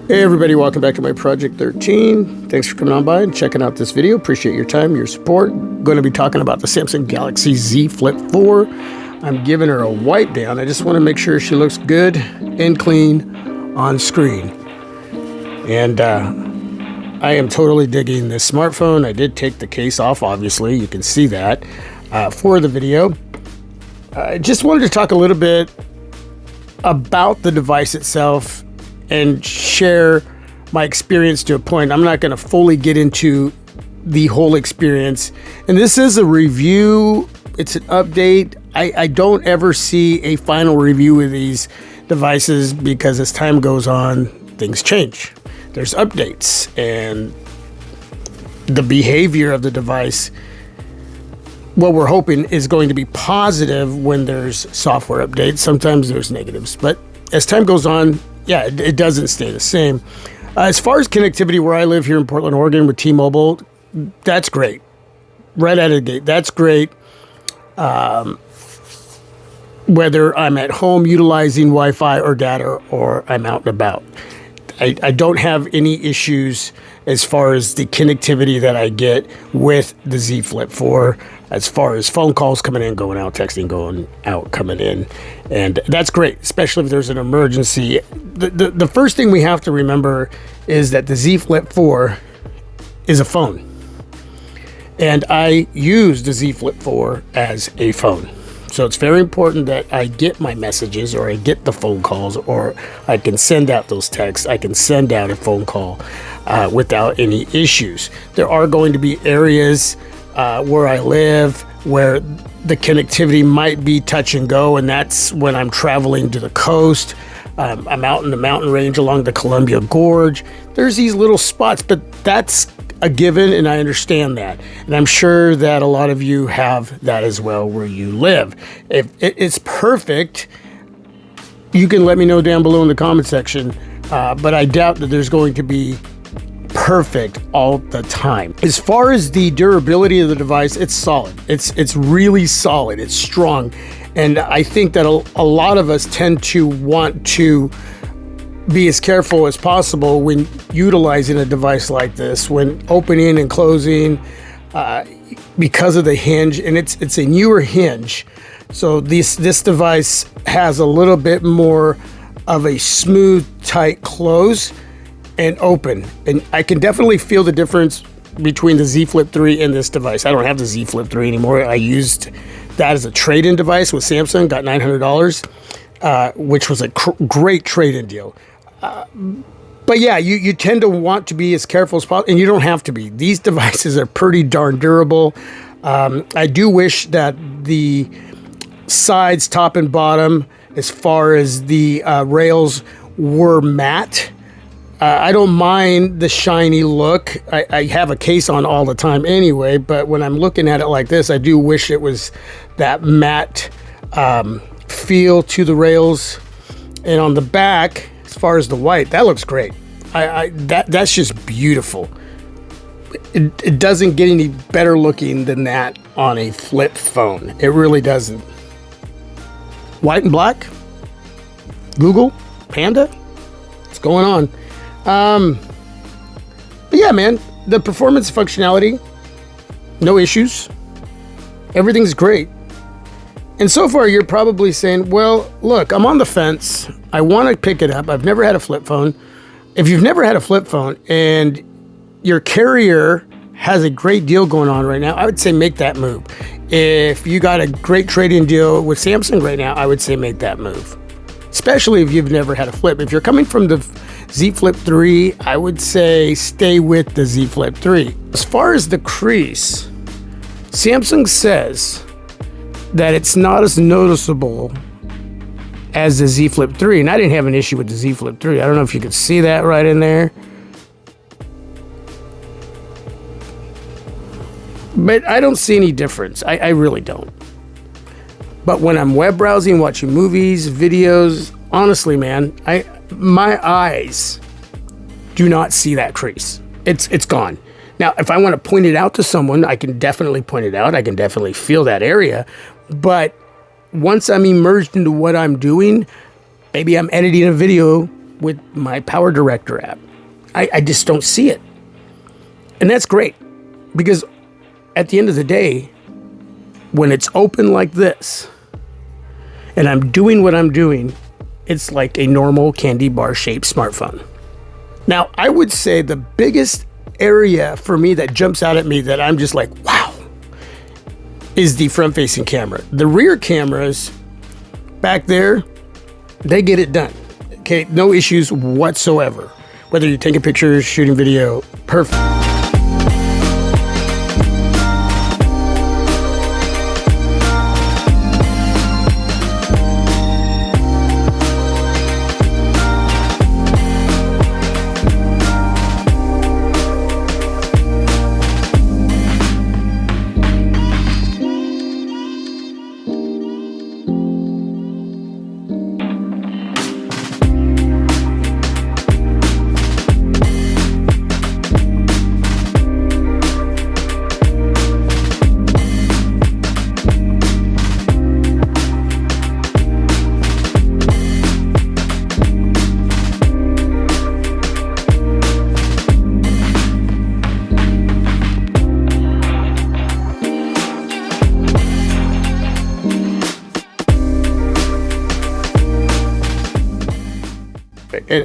Hey everybody, welcome back to my Project 13. Thanks for coming on by and checking out this video. Appreciate your time, your support. Going to be talking about the Samsung Galaxy Z Flip 4. I'm giving her a wipe down. I just want to make sure she looks good and clean on screen. And I am totally digging this smartphone. I did take the case off, obviously. You can see that for the video. I just wanted to talk a little bit about the device itself and share my experience to a point. I'm not going to fully get into the whole experience. And this is a review. It's an update. I don't ever see a final review of these devices because as time goes on, things change. There's updates and the behavior of the device, what we're hoping is going to be positive when there's software updates. Sometimes there's negatives, but as time goes on, yeah, it doesn't stay the same. As far as connectivity, where I live here in Portland, Oregon with T-Mobile, that's great. Right out of the gate, that's great. Whether I'm at home utilizing Wi-Fi or data or I'm out and about. I don't have any issues as far as the connectivity that I get with the Z Flip 4, as far as phone calls coming in, going out, texting, going out, coming in. And that's great, especially if there's an emergency. The first thing we have to remember is that the Z Flip 4 is a phone. And I use the Z Flip 4 as a phone. So it's very important that I get my messages or I get the phone calls or I can send out those texts. I can send out a phone call without any issues. There are going to be areas where I live where the connectivity might be touch and go, and that's when I'm traveling to the coast. I'm out in the mountain range along the Columbia Gorge. There's these little spots, but that's a given, and I understand that. And I'm sure that a lot of you have that as well where you live. If it's perfect, you can let me know down below in the comment section, but I doubt that there's going to be perfect all the time. As far as the durability of the device, it's solid. It's really solid. It's strong. And I think that a lot of us tend to want to be as careful as possible when utilizing a device like this, when opening and closing, because of the hinge, and it's a newer hinge. So this device has a little bit more of a smooth, tight close and open. And I can definitely feel the difference between the Z Flip 3 and this device. I don't have the Z Flip 3 anymore. I used that as a trade-in device with Samsung, got $900, which was a great trade-in deal. But yeah, you tend to want to be as careful as possible, and you don't have to be. These devices are pretty darn durable. I do wish that the sides, top and bottom, as far as the rails, were matte. I don't mind the shiny look. I have a case on all the time anyway, but when I'm looking at it like this, I do wish it was that matte feel to the rails. And on the back, as far as the white, that looks great. That's just beautiful. It doesn't get any better looking than that on a flip phone. It really doesn't. White and black? Google? Panda? What's going on? But yeah, man, the performance functionality, no issues. Everything's great. And so far, you're probably saying, well, look, I'm on the fence. I want to pick it up. I've never had a flip phone. If you've never had a flip phone and your carrier has a great deal going on right now, I would say make that move. If you got a great trade-in deal with Samsung right now, I would say make that move. Especially if you've never had a flip. If you're coming from the Z Flip 3, I would say stay with the Z Flip 3. As far as the crease, Samsung says that it's not as noticeable as the Z Flip 3. And I didn't have an issue with the Z Flip 3. I don't know if you could see that right in there. But I don't see any difference. I really don't. But when I'm web browsing, watching movies, videos, honestly, man, my eyes do not see that crease. It's gone. Now, if I want to point it out to someone, I can definitely point it out. I can definitely feel that area. But once I'm immersed into what I'm doing, maybe I'm editing a video with my Power Director app. I just don't see it. And that's great, because at the end of the day, when it's open like this, and I'm doing what I'm doing, it's like a normal candy bar shaped smartphone. Now, I would say the biggest area for me that jumps out at me that I'm just like, wow, is the front facing camera. The rear cameras back there, they get it done. Okay, no issues whatsoever. Whether you're taking pictures, shooting video, perfect.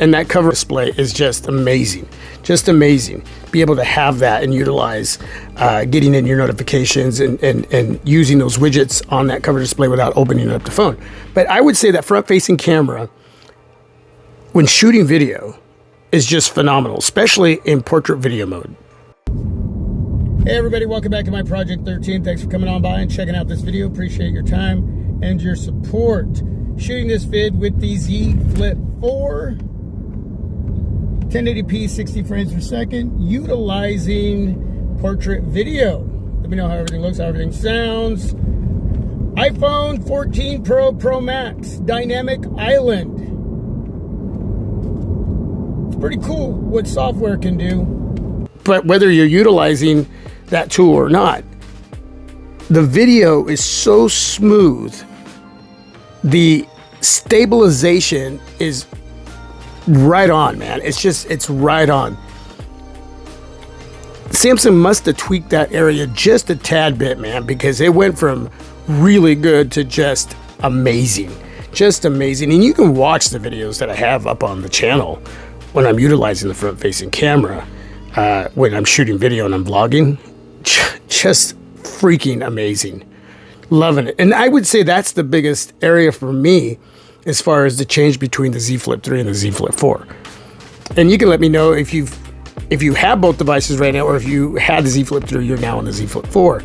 And that cover display is just amazing. Just amazing. Be able to have that and utilize getting in your notifications and using those widgets on that cover display without opening up the phone. But I would say that front-facing camera, when shooting video, is just phenomenal, especially in portrait video mode. Hey everybody, welcome back to my Project 13. Thanks for coming on by and checking out this video. Appreciate your time and your support. Shooting this vid with the Z Flip 4, 1080p, 60 frames per second, utilizing portrait video. Let me know how everything looks, how everything sounds. iPhone 14 Pro Max, Dynamic Island. It's pretty cool what software can do. But whether you're utilizing that tool or not, the video is so smooth. The stabilization is right on, man. It's right on. Samsung must have tweaked that area just a tad bit, man, because it went from really good to just amazing. Just amazing. And you can watch the videos that I have up on the channel when I'm utilizing the front-facing camera, when I'm shooting video and I'm vlogging. Just freaking amazing. Loving it. And I would say that's the biggest area for me as far as the change between the Z Flip 3 and the Z Flip 4. And you can let me know if you have both devices right now, or if you had the Z Flip 3, you're now on the Z Flip 4.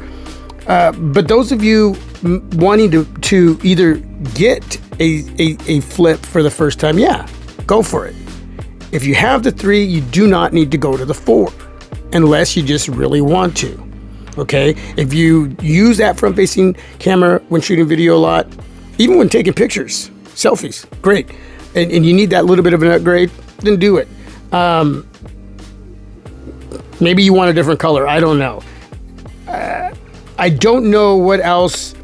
But those of you wanting to either get a flip for the first time, yeah, go for it. If you have the 3, you do not need to go to the 4 unless you just really want to. Okay, if you use that front-facing camera when shooting video a lot, even when taking pictures, selfies, great, and you need that little bit of an upgrade, then do it. Maybe you want a different color, I don't know. I don't know what else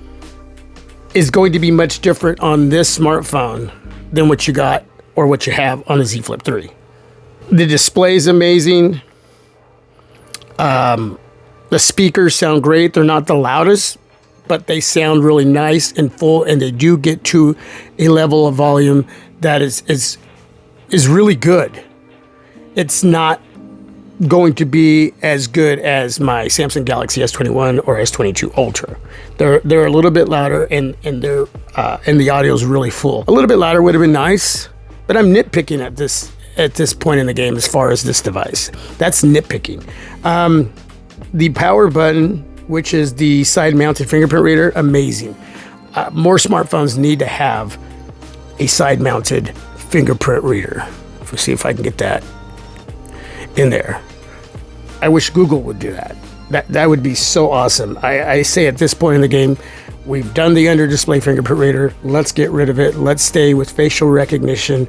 is going to be much different on this smartphone than what you got or what you have on the Z Flip 3. The display is amazing. The speakers sound great. They're not the loudest, but they sound really nice and full, and they do get to a level of volume that is really good. It's not going to be as good as my Samsung Galaxy S21 or S22 Ultra. They're a little bit louder, and the audio is really full. A little bit louder would have been nice, but I'm nitpicking at this point in the game as far as this device. That's nitpicking. The power button, which is the side-mounted fingerprint reader, amazing. More smartphones need to have a side-mounted fingerprint reader. Let's see if I can get that in there. I wish Google would do that. That would be so awesome. I say at this point in the game, we've done the under-display fingerprint reader. Let's get rid of it. Let's stay with facial recognition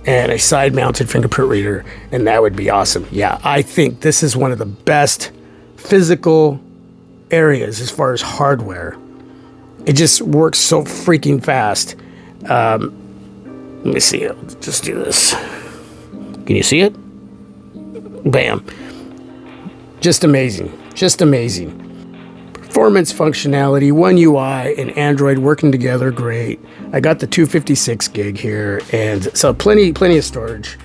and a side-mounted fingerprint reader, and that would be awesome. Yeah, I think this is one of the best physical areas as far as hardware. It just works so freaking fast. Let me see. I'll just do this. Can you see it? Bam. Just amazing. Just amazing. Performance, functionality, One UI and Android working together, great. I got the 256 gig here, and so plenty of storage,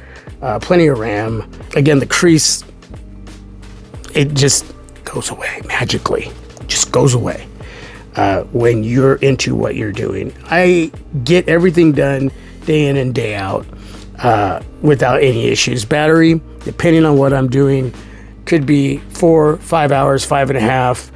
plenty of RAM. Again, the crease, it just goes away magically. Just goes away when you're into what you're doing. I get everything done day in and day out without any issues. Battery, depending on what I'm doing, could be 4, 5 hours, 5.5.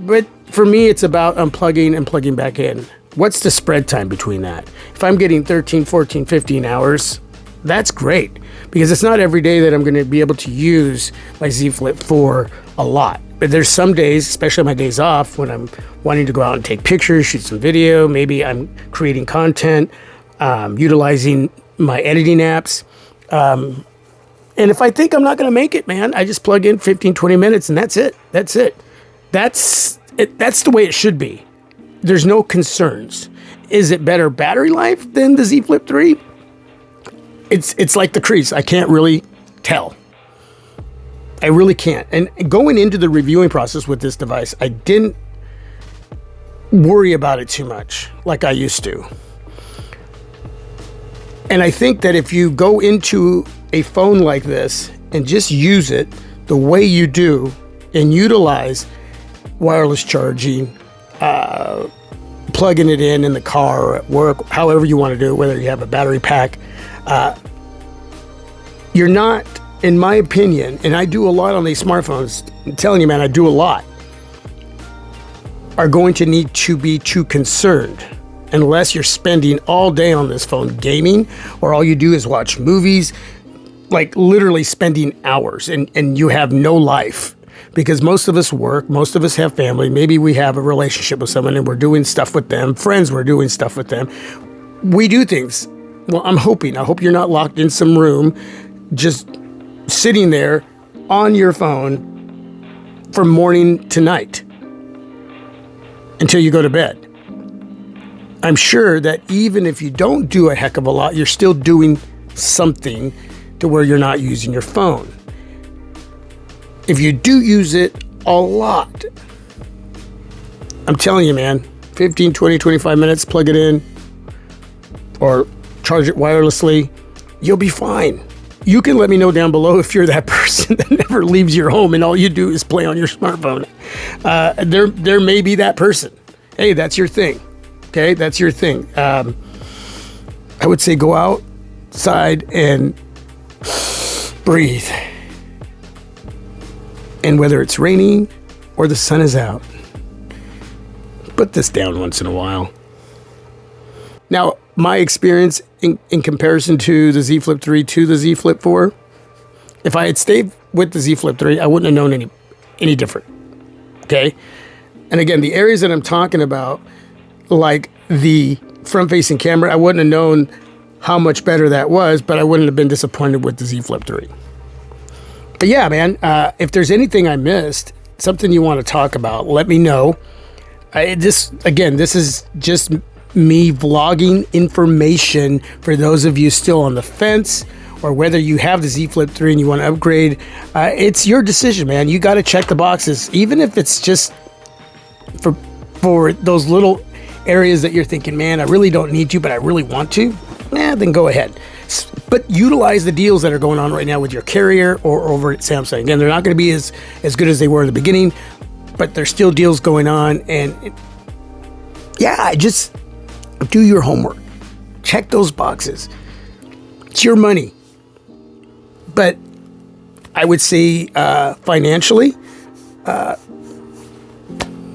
But for me, it's about unplugging and plugging back in. What's the spread time between that? If I'm getting 13, 14, 15 hours, that's great, because it's not every day that I'm going to be able to use my Z Flip 4 a lot. But there's some days, especially my days off, when I'm wanting to go out and take pictures, shoot some video, maybe I'm creating content, utilizing my editing apps. And if I think I'm not going to make it, man, I just plug in 15, 20 minutes and that's it. That's it. That's the way it should be. There's no concerns. Is it better battery life than the Z Flip 3? It's like the crease. I can't really tell. I really can't. And going into the reviewing process with this device, I didn't worry about it too much like I used to. And I think that if you go into a phone like this and just use it the way you do and utilize wireless charging, plugging it in the car or at work, however you want to do it, whether you have a battery pack, you're not, in my opinion, and I do a lot on these smartphones, I'm telling you, man, I do a lot, are going to need to be too concerned unless you're spending all day on this phone gaming, or all you do is watch movies, like literally spending hours, and you have no life. Because most of us work, most of us have family, maybe we have a relationship with someone and we're doing stuff with them, friends, we're doing stuff with them. We do things. Well, I hope you're not locked in some room, just sitting there on your phone from morning to night until you go to bed. I'm sure that even if you don't do a heck of a lot, you're still doing something to where you're not using your phone. If you do use it a lot, I'm telling you, man, 15, 20, 25 minutes, plug it in or charge it wirelessly, you'll be fine. You can let me know down below if you're that person that never leaves your home and all you do is play on your smartphone. There may be that person. Hey, that's your thing. Okay, that's your thing. I would say go outside and breathe. And whether it's raining or the sun is out, put this down once in a while. Now, my experience in comparison to the Z Flip 3 to the Z Flip 4, if I had stayed with the Z Flip 3, I wouldn't have known any different. Okay? And again, the areas that I'm talking about, like the front-facing camera, I wouldn't have known how much better that was, but I wouldn't have been disappointed with the Z Flip 3. But yeah, man, if there's anything I missed, something you want to talk about, let me know. This is just me vlogging information for those of you still on the fence, or whether you have the Z Flip 3 and you want to upgrade. It's your decision, man. You got to check the boxes, even if it's just for those little areas that you're thinking, man, I really don't need to, but I really want to. Then go ahead. But utilize the deals that are going on right now with your carrier or over at Samsung. Again, they're not going to be as good as they were in the beginning, but there's still deals going on. And just do your homework. Check those boxes. It's your money. But I would say financially,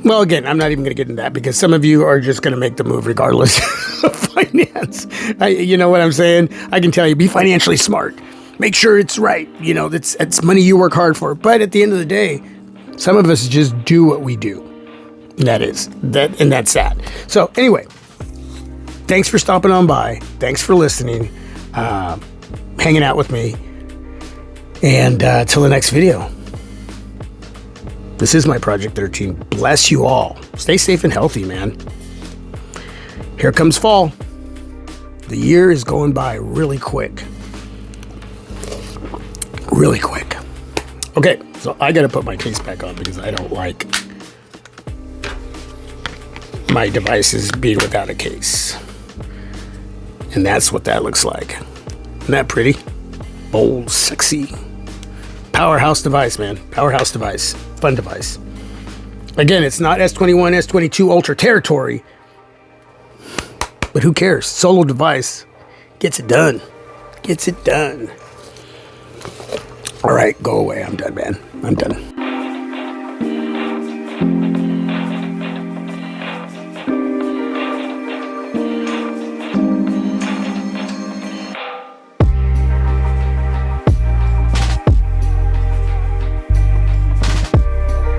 well, again, I'm not even going to get into that because some of you are just going to make the move regardless of finance. You know what I'm saying? I can tell you, be financially smart. Make sure it's right. You know, it's money you work hard for. But at the end of the day, some of us just do what we do. And that's that. So anyway, thanks for stopping on by. Thanks for listening, hanging out with me. And till the next video. This is my Project 13. Bless you all. Stay safe and healthy, man. Here comes fall. The year is going by really quick. Really quick. Okay, so I gotta put my case back on because I don't like my devices being without a case. And that's what that looks like. Isn't that pretty? Bold, sexy. Powerhouse device, man. Powerhouse device. Fun device. Again, it's not S21, S22 Ultra territory. But who cares? Solo device. Gets it done. Gets it done. All right, go away. I'm done, man. I'm done.